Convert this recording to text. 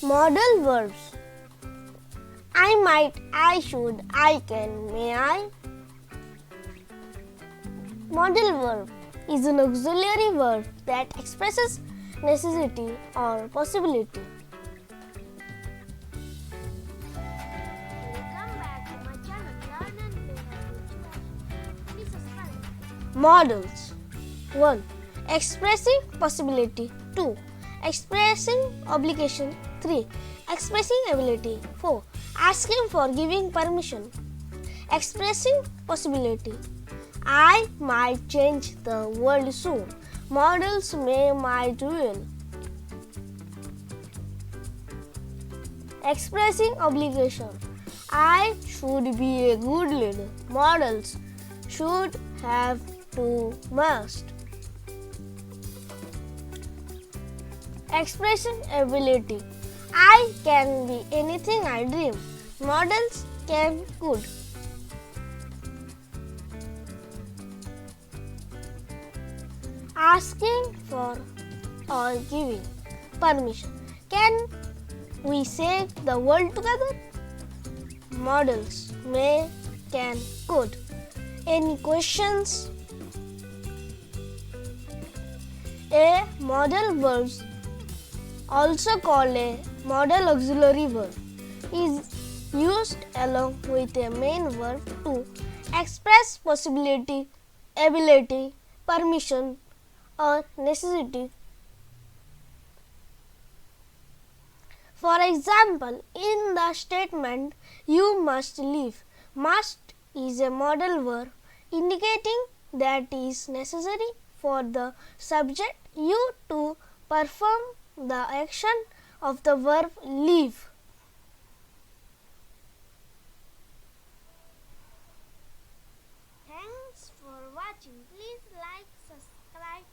Modal verbs. I might, I should, I can, may I. Modal verb is an auxiliary verb that expresses necessity or possibility. Welcome back to my channel Learn and Play Shibasish. Please subscribe. Modals. 1. Expressing possibility. 2. Expressing obligation. 3. Expressing ability. 4. Asking for giving permission. Expressing possibility. I might change the world soon. Models may, might, will. Expressing obligation. I should be a good leader. Models should, have, to, must. Expressing ability. I can be anything I dream. Models can, could. Asking for or giving permission. Can we save the world together? Models may, can, could. Any questions? A modal verb, also called a modal auxiliary verb, is used along with a main verb to express possibility, ability, permission, or necessity. For example, in the statement, you must leave, must is a modal verb indicating that it is necessary for the subject you to perform the action of the verb leave. Thanks for watching. Please like, subscribe